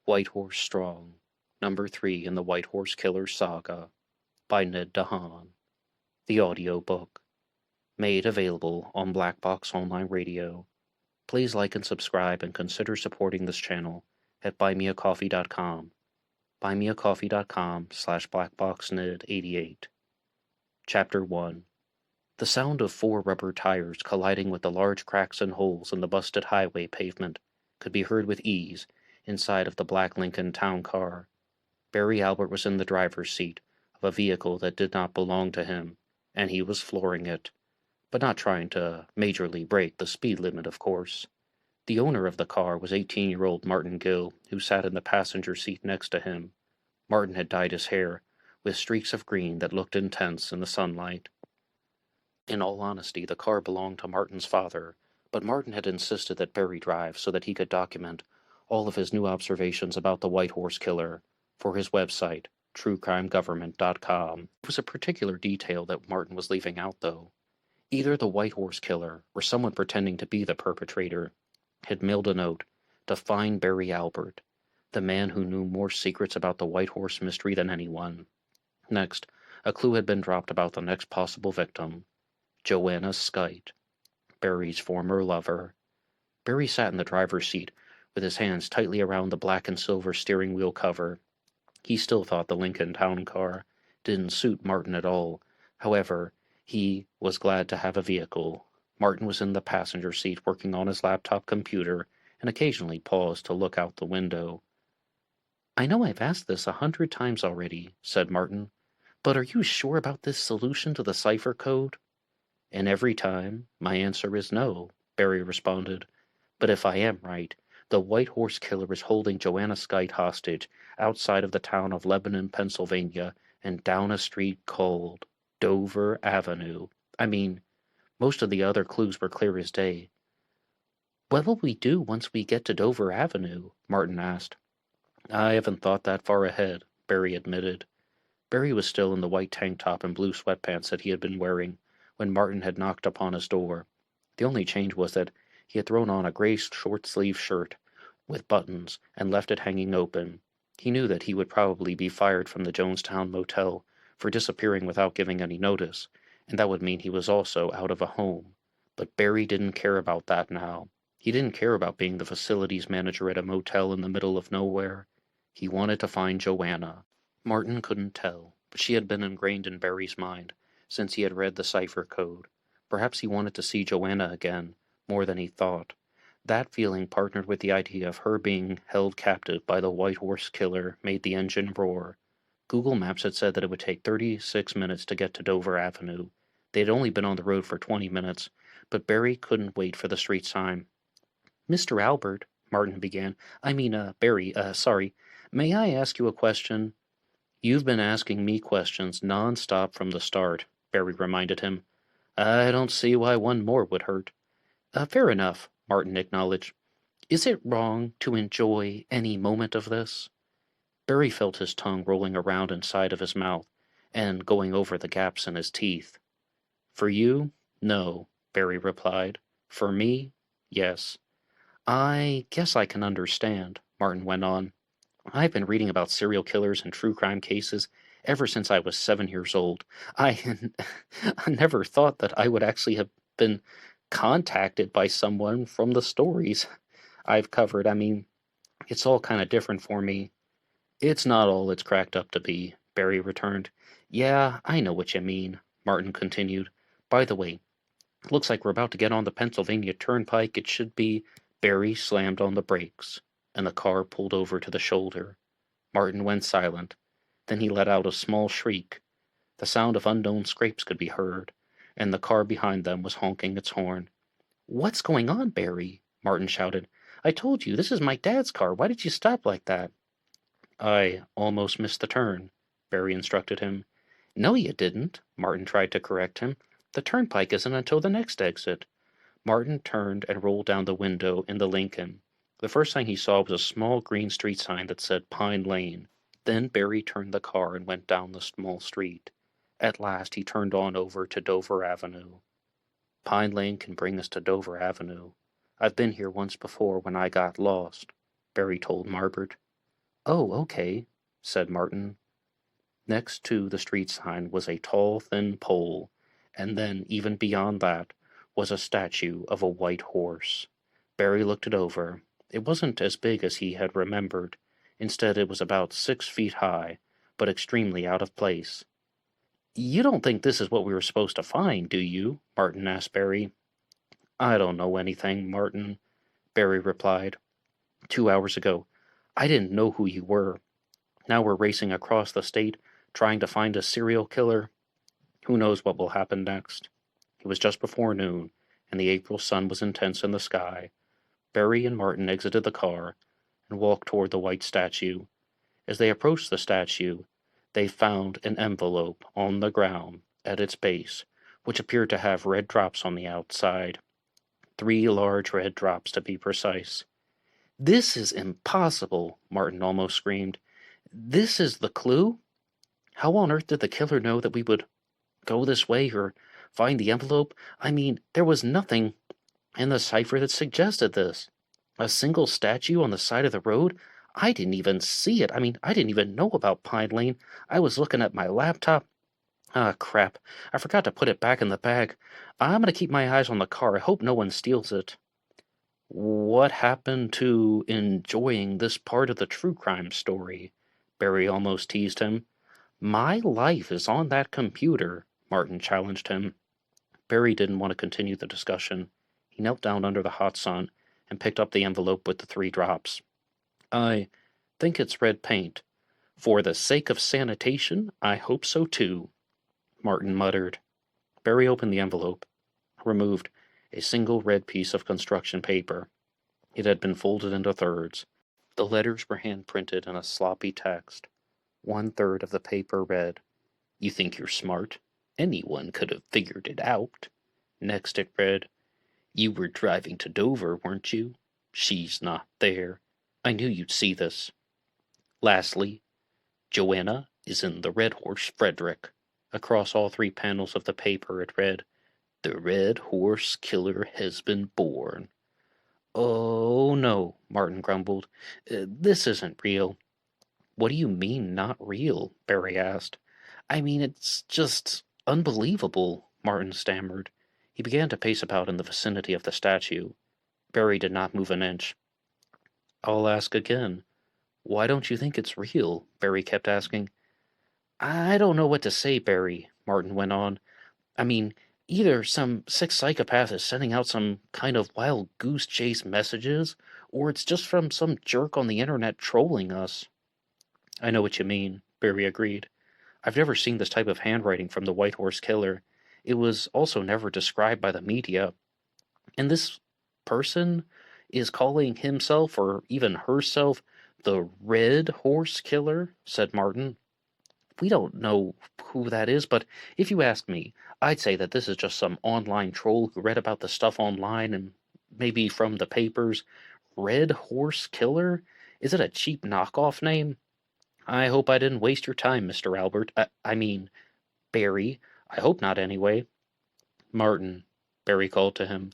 White Horse Strong, Number 3 in the White Horse Killer Saga, by Ned DeHaan. The audiobook. Made available on BlackBoxOnlineRadio. Please like and subscribe and consider supporting this channel at BuyMeACoffee.com. BuyMeACoffee.com/BlackBoxNed88. Chapter 1. The sound of 4 rubber tires colliding with the large cracks and holes in the busted highway pavement could be heard with ease inside of the black Lincoln town car. Barry Albert was in the driver's seat of a vehicle that did not belong to him, and he was flooring it, but not trying to majorly break the speed limit, of course. The owner of the car was 18-year-old Martin Gill, who sat in the passenger seat next to him. Martin had dyed his hair with streaks of green that looked intense in the sunlight. In all honesty, the car belonged to Martin's father, but Martin had insisted that Barry drive so that he could document all of his new observations about the White Horse Killer for his website, truecrimegovernment.com. It was a particular detail that Martin was leaving out, though. Either the White Horse Killer, or someone pretending to be the perpetrator, had mailed a note to find Barry Albert, the man who knew more secrets about the White Horse mystery than anyone. Next, a clue had been dropped about the next possible victim, Joanna Skite, Barry's former lover. Barry sat in the driver's seat with his hands tightly around the black and silver steering wheel cover. He still thought the Lincoln town car didn't suit Martin at all. However, he was glad to have a vehicle. Martin was in the passenger seat working on his laptop computer and occasionally paused to look out the window. "I know I've asked this 100 times already," said Martin, "but are you sure about this solution to the cipher code?" "And every time, my answer is no," Barry responded. "But if I am right, the White Horse Killer is holding Joanna Skite hostage outside of the town of Lebanon, Pennsylvania, and down a street called Dover Avenue. I mean, most of the other clues were clear as day." "What will we do once we get to Dover Avenue?" Martin asked. "I haven't thought that far ahead," Barry admitted. Barry was still in the white tank top and blue sweatpants that he had been wearing when Martin had knocked upon his door. The only change was that he had thrown on a gray short-sleeved shirt with buttons and left it hanging open. He knew that he would probably be fired from the Jonestown Motel for disappearing without giving any notice, and that would mean he was also out of a home. But Barry didn't care about that now. He didn't care about being the facilities manager at a motel in the middle of nowhere. He wanted to find Joanna. Martin couldn't tell, but she had been ingrained in Barry's mind since he had read the cipher code. Perhaps he wanted to see Joanna again, more than he thought. That feeling, partnered with the idea of her being held captive by the White Horse Killer, made the engine roar. Google Maps had said that it would take 36 minutes to get to Dover Avenue. They had only been on the road for 20 minutes, but Barry couldn't wait for the street sign. "Mr. Albert," Martin began. Barry, sorry. May I ask you a question?" "You've been asking me questions non-stop from the start," Barry reminded him. "I don't see why one more would hurt." Fair enough," Martin acknowledged. "Is it wrong to enjoy any moment of this?" Barry felt his tongue rolling around inside of his mouth and going over the gaps in his teeth. "For you, no," Barry replied. "For me, yes." "I guess I can understand," Martin went on. "I've been reading about serial killers and true crime cases ever since I was 7 years old. I never thought that I would actually have been contacted by someone from the stories I've covered. It's all kind of different for me." "It's not all it's cracked up to be," Barry returned. "Yeah, I know what you mean," Martin continued. "By the way, looks like we're about to get on the Pennsylvania Turnpike. It should be—" Barry slammed on the brakes, and the car pulled over to the shoulder. Martin went silent. Then he let out a small shriek. The sound of unknown scrapes could be heard, and the car behind them was honking its horn. "What's going on, Barry?" Martin shouted. "I told you, this is my dad's car. Why did you stop like that?" "I almost missed the turn," Barry instructed him. "No, you didn't," Martin tried to correct him. "The turnpike isn't until the next exit." Martin turned and rolled down the window in the Lincoln. The first thing he saw was a small green street sign that said Pine Lane. Then Barry turned the car and went down the small street. At last he turned on over to Dover Avenue. "Pine Lane can bring us to Dover Avenue. I've been here once before when I got lost," Barry told Marbert. "Oh, okay," said Martin. Next to the street sign was a tall, thin pole, and then, even beyond that, was a statue of a white horse. Barry looked it over. It wasn't as big as he had remembered. Instead, it was about 6 feet high, but extremely out of place. "You don't think this is what we were supposed to find, do you?" Martin asked Barry. "I don't know anything, Martin," Barry replied. "2 hours ago, I didn't know who you were. Now we're racing across the state, trying to find a serial killer. Who knows what will happen next?" It was just before noon, and the April sun was intense in the sky. Barry and Martin exited the car and walked toward the white statue. As they approached the statue, they found an envelope on the ground at its base, which appeared to have red drops on the outside. 3 large red drops, to be precise. "This is impossible," Martin almost screamed. "This is the clue? How on earth did the killer know that we would go this way or find the envelope? I mean, there was nothing in the cipher that suggested this. A single statue on the side of the road? I didn't even see it. I mean, I didn't even know about Pine Lane. I was looking at my laptop. Ah, crap. I forgot to put it back in the bag. I'm going to keep my eyes on the car. I hope no one steals it." "What happened to enjoying this part of the true crime story?" Barry almost teased him. "My life is on that computer," Martin challenged him. Barry didn't want to continue the discussion. He knelt down under the hot sun and picked up the envelope with the 3 drops. "I think it's red paint. For the sake of sanitation, I hope so too," Martin muttered. Barry opened the envelope, removed a single red piece of construction paper. It had been folded into thirds. The letters were hand-printed in a sloppy text. 1/3 of the paper read, "You think you're smart? Anyone could have figured it out." Next it read, "You were driving to Dover, weren't you? She's not there. I knew you'd see this." Lastly, "Joanna is in the Red Horse Frederick." Across all 3 panels of the paper it read, "The Red Horse Killer has been born." "Oh, no," Martin grumbled. "This isn't real." "What do you mean, not real?" Barry asked. "I mean, it's just unbelievable," Martin stammered. He began to pace about in the vicinity of the statue. Barry did not move an inch. "I'll ask again. Why don't you think it's real?" Barry kept asking. "I don't know what to say, Barry," Martin went on. "I mean, either some sick psychopath is sending out some kind of wild goose chase messages, or it's just from some jerk on the internet trolling us." "I know what you mean," Barry agreed. "I've never seen this type of handwriting from the White Horse Killer. It was also never described by the media. And this person is calling himself, or even herself, the Red Horse Killer," said Martin. "We don't know who that is, but if you ask me, I'd say that this is just some online troll who read about the stuff online and maybe from the papers. Red Horse Killer? Is it a cheap knockoff name? I hope I didn't waste your time, Mr. Albert. I mean, Barry. I hope not, anyway." "Martin," Barry called to him.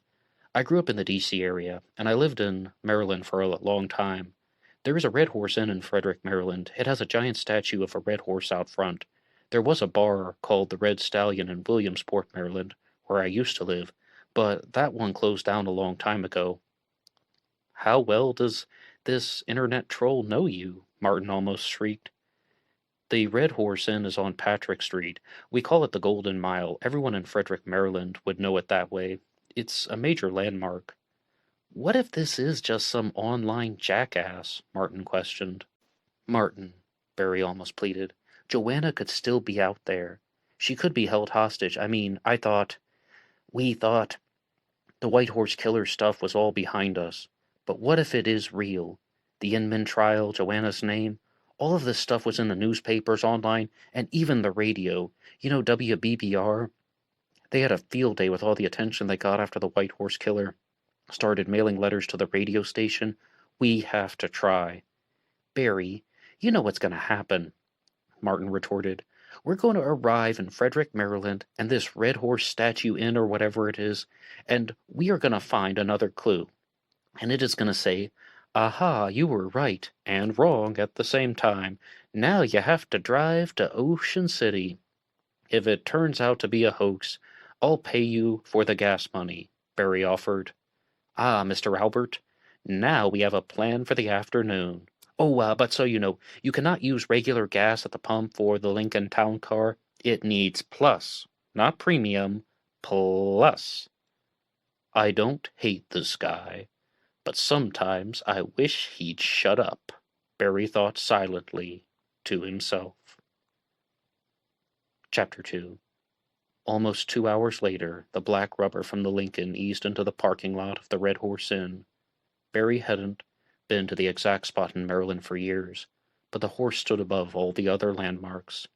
"I grew up in the D.C. area, and I lived in Maryland for a long time. There is a Red Horse Inn in Frederick, Maryland. It has a giant statue of a red horse out front. There was a bar called the Red Stallion in Williamsport, Maryland, where I used to live, but that one closed down a long time ago." "How well does this internet troll know you?" Martin almost shrieked. "The Red Horse Inn is on Patrick Street. We call it the Golden Mile. Everyone in Frederick, Maryland would know it that way. It's a major landmark." "What if this is just some online jackass?" Martin questioned. "Martin," Barry almost pleaded, "Joanna could still be out there. She could be held hostage. I mean, we thought the White Horse Killer stuff was all behind us. But what if it is real? The Inman trial, Joanna's name, all of this stuff was in the newspapers, online, and even the radio. You know WBBR? They had a field day with all the attention they got after the White Horse Killer started mailing letters to the radio station. We have to try." "Barry, you know what's going to happen," Martin retorted. "We're going to arrive in Frederick, Maryland, and this Red Horse Statue Inn or whatever it is, and we are going to find another clue. And it is going to say, Aha, you were right and wrong at the same time. Now you have to drive to Ocean City. If it turns out to be a hoax, I'll pay you for the gas money, Barry offered. Ah, Mr. Albert, now we have a plan for the afternoon. Oh, but so you know, you cannot use regular gas at the pump for the Lincoln Town Car. It needs plus, not premium, plus. I don't hate this guy, but sometimes I wish he'd shut up, Barry thought silently to himself. Chapter 2. Almost 2 hours later, the black rubber from the Lincoln eased into the parking lot of the Red Horse Inn. Barry hadn't been to the exact spot in Maryland for years, but the horse stood above all the other landmarks.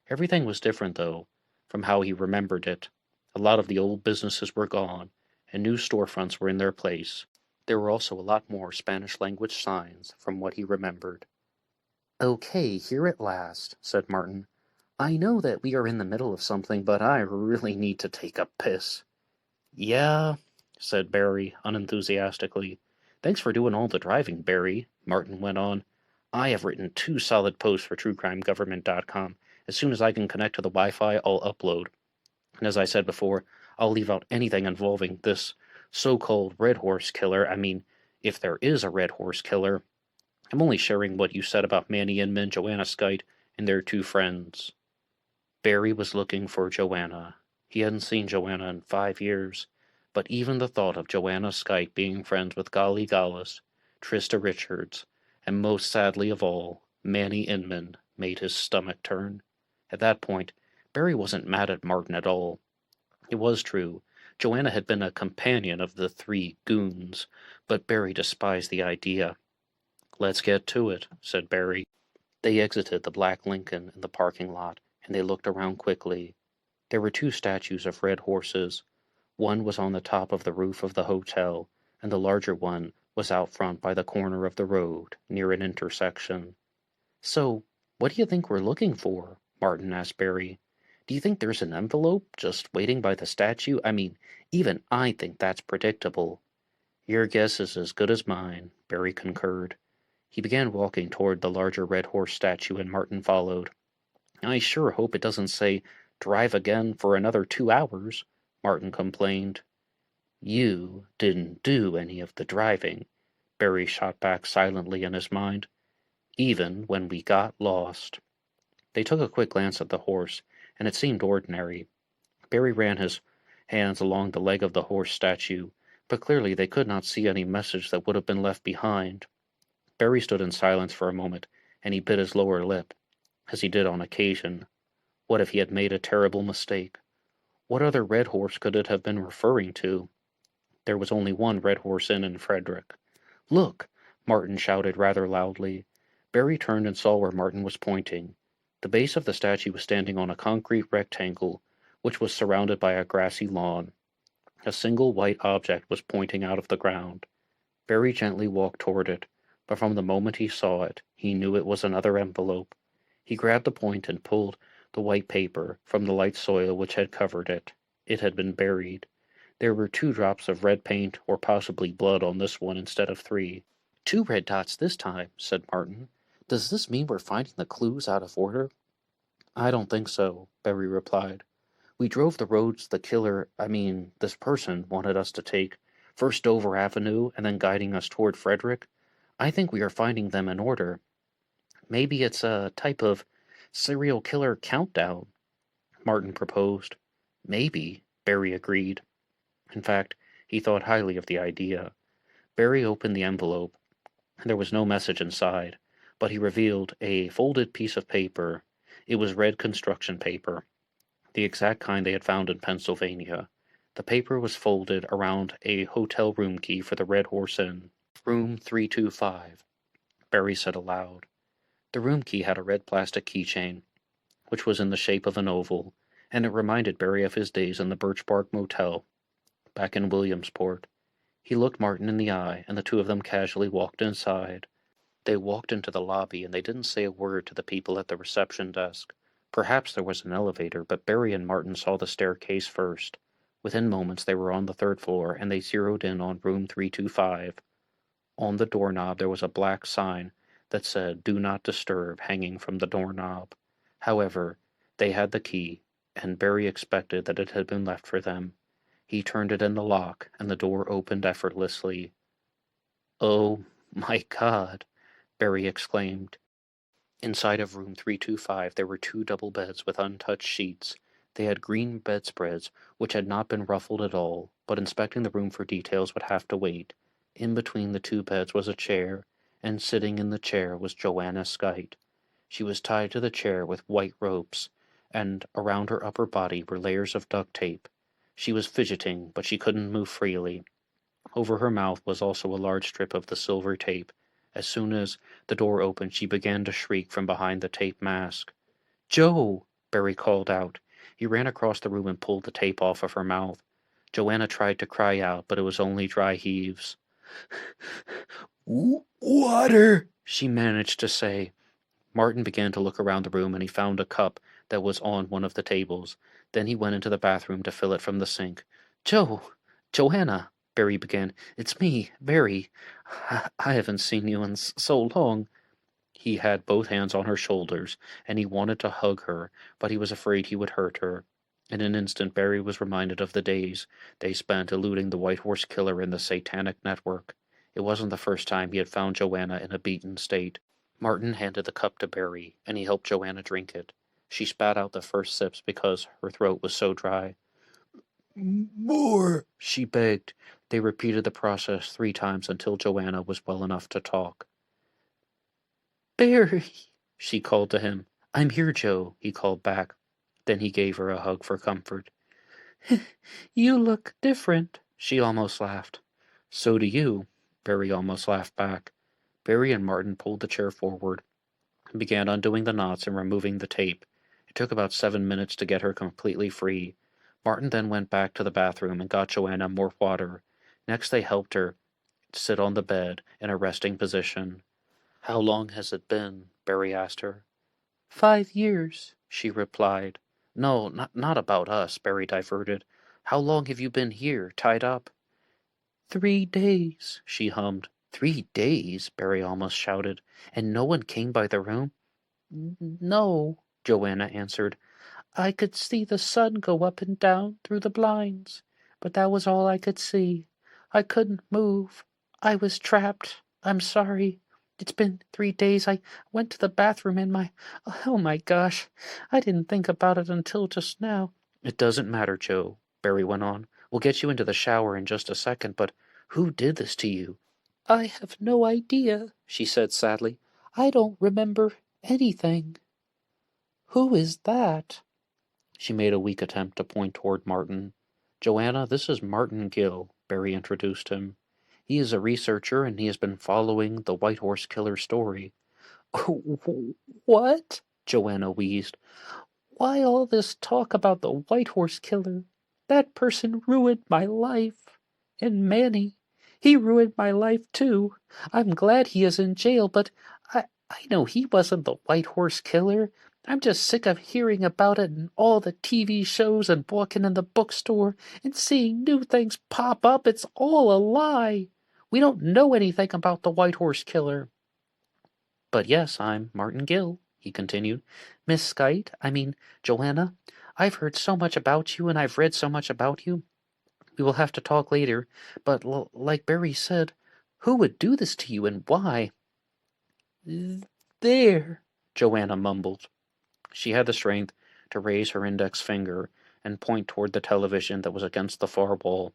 Everything was different, though, from how he remembered it. A lot of the old businesses were gone, and new storefronts were in their place. There were also a lot more Spanish-language signs from what he remembered. "Okay, here at last," said Martin. "I know that we are in the middle of something, but I really need to take a piss." "Yeah," said Barry, unenthusiastically. "Thanks for doing all the driving, Barry," Martin went on. "I have written 2 solid posts for TrueCrimeGovernment.com. As soon as I can connect to the Wi-Fi, I'll upload. And as I said before, I'll leave out anything involving this so-called Red Horse Killer. I mean, if there is a Red Horse Killer. I'm only sharing what you said about Manny Inman, Joanna Skite, and their 2 friends." Barry was looking for Joanna. He hadn't seen Joanna in 5 years, but even the thought of Joanna Skite being friends with Golly Gallus, Trista Richards, and most sadly of all, Manny Inman, made his stomach turn. At that point, Barry wasn't mad at Martin at all. It was true, Joanna had been a companion of the 3 goons, but Barry despised the idea. "Let's get to it," said Barry. They exited the black Lincoln in the parking lot, and they looked around quickly. There were 2 statues of red horses. One was on the top of the roof of the hotel, and the larger one was out front by the corner of the road, near an intersection. "So, what do you think we're looking for?" Martin asked Barry. "Do you think there's an envelope just waiting by the statue? I mean, even I think that's predictable." "Your guess is as good as mine," Barry concurred. He began walking toward the larger red horse statue, and Martin followed. "I sure hope it doesn't say, 'Drive again for another 2 hours,'" Martin complained. "You didn't do any of the driving," Barry shot back silently in his mind. "Even when we got lost." They took a quick glance at the horse, and it seemed ordinary. Barry ran his hands along the leg of the horse statue, but clearly they could not see any message that would have been left behind. Barry stood in silence for a moment, and he bit his lower lip, as he did on occasion. What if he had made a terrible mistake? What other red horse could it have been referring to? There was only one Red Horse Inn in Frederick. "Look!" Martin shouted rather loudly. Barry turned and saw where Martin was pointing. The base of the statue was standing on a concrete rectangle, which was surrounded by a grassy lawn. A single white object was pointing out of the ground. Barry gently walked toward it, but from the moment he saw it, he knew it was another envelope. He grabbed the point and pulled the white paper from the light soil which had covered it. It had been buried. There were 2 drops of red paint or possibly blood on this one instead of 3. "2 red dots this time," said Martin. "Does this mean we're finding the clues out of order?" "I don't think so," Barry replied. "We drove the roads the killer, this person, wanted us to take, first Dover Avenue and then guiding us toward Frederick. I think we are finding them in order. Maybe it's a type of serial killer countdown," Martin proposed. "Maybe," Barry agreed. In fact, he thought highly of the idea. Barry opened the envelope. There was no message inside, but he revealed a folded piece of paper. It was red construction paper, the exact kind they had found in Pennsylvania. The paper was folded around a hotel room key for the Red Horse Inn. "Room 325, Barry said aloud. The room key had a red plastic keychain, which was in the shape of an oval, and it reminded Barry of his days in the Birch Bark Motel, back in Williamsport. He looked Martin in the eye, and the 2 of them casually walked inside. They walked into the lobby, and they didn't say a word to the people at the reception desk. Perhaps there was an elevator, but Barry and Martin saw the staircase first. Within moments they were on the 3rd floor, and they zeroed in on room 325. On the doorknob there was a black sign that said "Do Not Disturb" hanging from the doorknob. However, they had the key, and Barry expected that it had been left for them. He turned it in the lock, and the door opened effortlessly. "Oh, my God!" Barry exclaimed. Inside of room 325 there were 2 double beds with untouched sheets. They had green bedspreads, which had not been ruffled at all, but inspecting the room for details would have to wait. In between the 2 beds was a chair, and sitting in the chair was Joanna Skite. She was tied to the chair with white ropes, and around her upper body were layers of duct tape. She was fidgeting, but she couldn't move freely. Over her mouth was also a large strip of the silver tape. As soon as the door opened, she began to shriek from behind the tape mask. "Joe!" Barry called out. He ran across the room and pulled the tape off of her mouth. Joanna tried to cry out, but it was only dry heaves. "Water!" she managed to say. Martin began to look around the room, and he found a cup that was on one of the tables. Then he went into the bathroom to fill it from the sink. Joanna, Barry began. "It's me, Barry. I haven't seen you in so long." He had both hands on her shoulders, and he wanted to hug her, but he was afraid he would hurt her. In an instant, Barry was reminded of the days they spent eluding the White Horse Killer in the Satanic Network. It wasn't the first time he had found Joanna in a beaten state. Martin handed the cup to Barry, and he helped Joanna drink it. She spat out the first sips because her throat was so dry. "More," she begged. They repeated the process 3 times until Joanna was well enough to talk. "Barry," she called to him. "I'm here, Joe," he called back. Then he gave her a hug for comfort. "You look different," she almost laughed. "So do you," Barry almost laughed back. Barry and Martin pulled the chair forward and began undoing the knots and removing the tape. It took about 7 minutes to get her completely free. Martin then went back to the bathroom and got Joanna more water. Next they helped her sit on the bed in a resting position. "How long has it been?" Barry asked her. 5 years, she replied. "No, not about us," Barry diverted. "How long have you been here, tied up?" 3 days, she hummed. 3 days, Barry almost shouted. "And no one came by the room?" "No," Joanna answered. "I could see the sun go up and down through the blinds, but that was all I could see. I couldn't move. I was trapped. I'm sorry. It's been 3 days. I went to the bathroom and oh my gosh, I didn't think about it until just now." "It doesn't matter, Joe," Barry went on. "We'll get you into the shower in just a second, but who did this to you?" "I have no idea," she said sadly. "I don't remember anything." "Who is that?" She made a weak attempt to point toward Martin. "Joanna, this is Martin Gill," Barry introduced him. "He is a researcher, and he has been following the White Horse Killer story." "What?" Joanna wheezed. "Why all this talk about the White Horse Killer? That person ruined my life. And Manny, he ruined my life too. I'm glad he is in jail, but I know he wasn't the White Horse Killer. I'm just sick of hearing about it in all the TV shows and walking in the bookstore and seeing new things pop up. It's all a lie. We don't know anything about the White Horse Killer." "But yes, I'm Martin Gill," he continued. "Miss Joanna, I've heard so much about you and I've read so much about you. We will have to talk later, but like Barry said, who would do this to you and why?" "There," Joanna mumbled. She had the strength to raise her index finger and point toward the television that was against the far wall.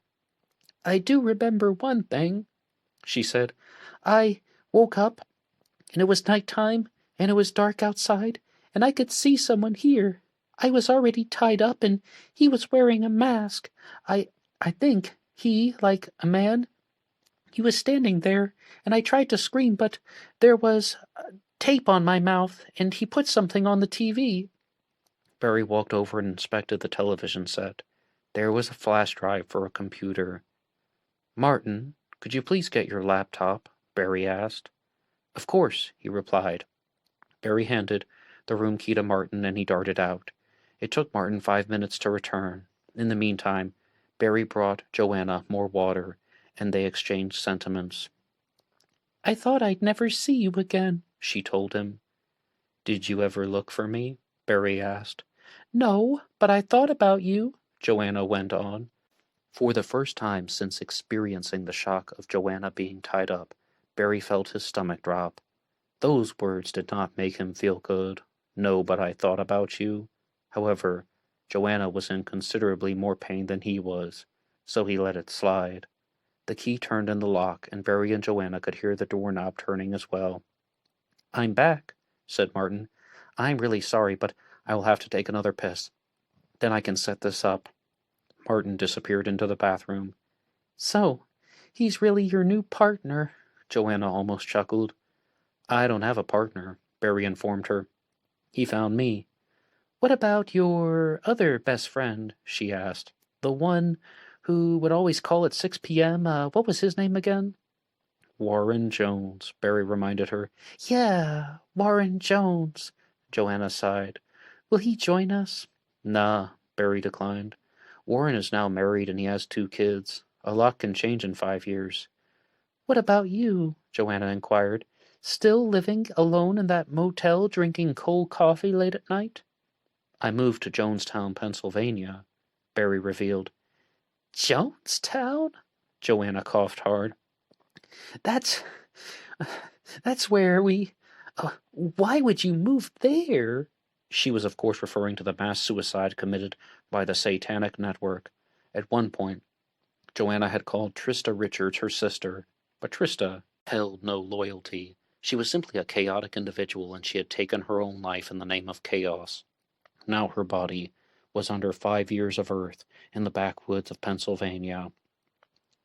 "I do remember one thing," she said. "I woke up, and it was night time, and it was dark outside, and I could see someone here. I was already tied up, and he was wearing a mask. I think he, like a man, he was standing there, and I tried to scream, but there was tape on my mouth, and he put something on the TV." Barry walked over and inspected the television set. There was a flash drive for a computer. "Martin, could you please get your laptop?" Barry asked. "Of course," he replied. Barry handed the room key to Martin and he darted out. It took Martin 5 minutes to return. In the meantime, Barry brought Joanna more water, and they exchanged sentiments. I thought I'd never see you again, she told him. Did you ever look for me? Barry asked. No, but I thought about you, Joanna went on. For the first time since experiencing the shock of Joanna being tied up, Barry felt his stomach drop. Those words did not make him feel good. No, but I thought about you. However, Joanna was in considerably more pain than he was, so he let it slide. The key turned in the lock, and Barry and Joanna could hear the doorknob turning as well. I'm back, said Martin. I'm really sorry, but I will have to take another piss. Then I can set this up. Martin disappeared into the bathroom. So, he's really your new partner, Joanna almost chuckled. I don't have a partner, Barry informed her. He found me. What about your other best friend? She asked. The one who would always call at 6 p.m.? What was his name again? Warren Jones, Barry reminded her. Yeah, Warren Jones, Joanna sighed. Will he join us? Nah, Barry declined. Warren is now married and he has 2 kids. A lot can change in 5 years. What about you? Joanna inquired. Still living alone in that motel drinking cold coffee late at night? I moved to Jonestown, Pennsylvania, Barry revealed. Jonestown? Joanna coughed hard. That's where we... why would you move there? She was of course referring to the mass suicide committed by the Satanic Network. At one point, Joanna had called Trista Richards her sister, but Trista held no loyalty. She was simply a chaotic individual, and she had taken her own life in the name of chaos. Now her body was under 5 years of earth in the backwoods of Pennsylvania.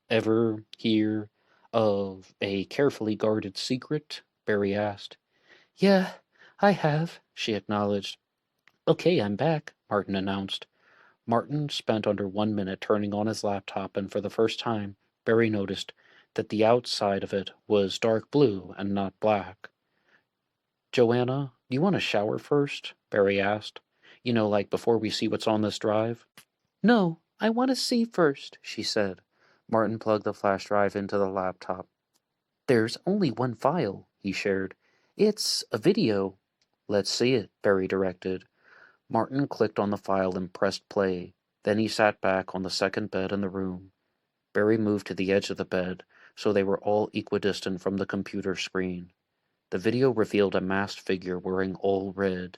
Ever hear of a carefully guarded secret? Barry asked. Yeah, I have, she acknowledged. Okay, I'm back, Martin announced. Martin spent under 1 minute turning on his laptop, and for the first time, Barry noticed that the outside of it was dark blue and not black. Joanna, do you want to shower first? Barry asked. You know, like before we see what's on this drive? No, I want to see first, she said. Martin plugged the flash drive into the laptop. There's only one file, he shared. It's a video. Let's see it, Barry directed. Martin clicked on the file and pressed play. Then he sat back on the second bed in the room. Barry moved to the edge of the bed, so they were all equidistant from the computer screen. The video revealed a masked figure wearing all red.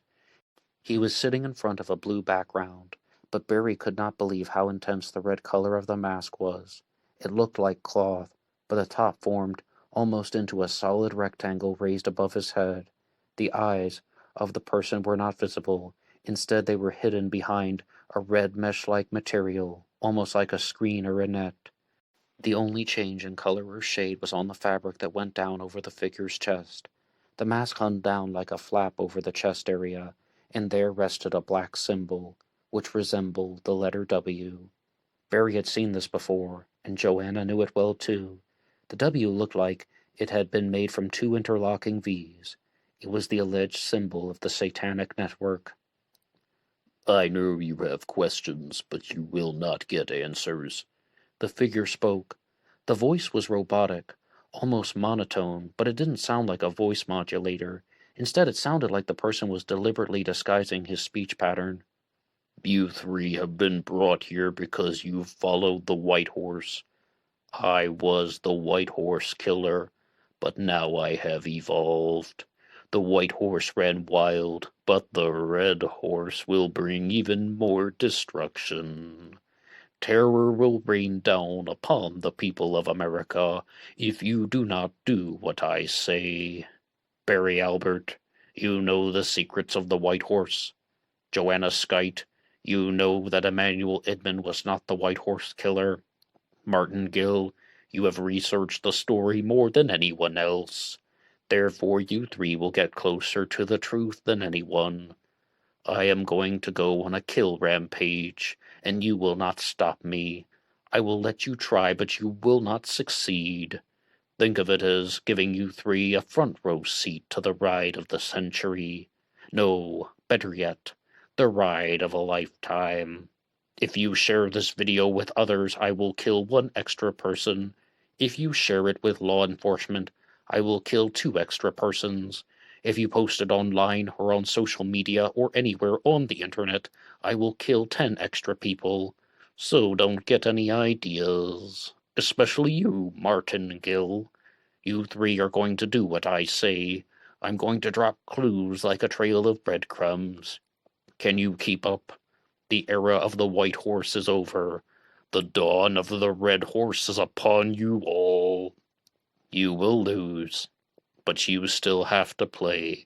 He was sitting in front of a blue background, but Barry could not believe how intense the red color of the mask was. It looked like cloth, but the top formed almost into a solid rectangle raised above his head. The eyes of the person were not visible. Instead, they were hidden behind a red mesh-like material, almost like a screen or a net. The only change in color or shade was on the fabric that went down over the figure's chest. The mask hung down like a flap over the chest area, and there rested a black symbol, which resembled the letter W. Barry had seen this before, and Joanna knew it well too. The W looked like it had been made from 2 interlocking V's. It was the alleged symbol of the Satanic Network. I know you have questions, but you will not get answers. The figure spoke. The voice was robotic, almost monotone, but it didn't sound like a voice modulator. Instead, it sounded like the person was deliberately disguising his speech pattern. You 3 have been brought here because you followed the White Horse. I was the White Horse killer, but now I have evolved. The White Horse ran wild, but the Red Horse will bring even more destruction. Terror will rain down upon the people of America if you do not do what I say. Barry Albert, you know the secrets of the White Horse. Joanna Skite, you know that Emmanuel Edmund was not the White Horse killer. Martin Gill, you have researched the story more than anyone else. Therefore you 3 will get closer to the truth than anyone. I am going to go on a kill rampage, and you will not stop me. I will let you try, but you will not succeed. Think of it as giving you 3 a front row seat to the ride of the century. No, better yet, the ride of a lifetime. If you share this video with others, I will kill 1 extra person. If you share it with law enforcement, I will kill 2 extra persons. If you post it online or on social media or anywhere on the internet, I will kill 10 extra people. So don't get any ideas. Especially you, Martin Gill. You 3 are going to do what I say. I'm going to drop clues like a trail of breadcrumbs. Can you keep up? The era of the white horse is over. The dawn of the red horse is upon you all. You will lose, but you still have to play.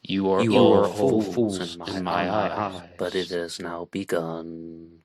You are all fools in my eyes, but it has now begun.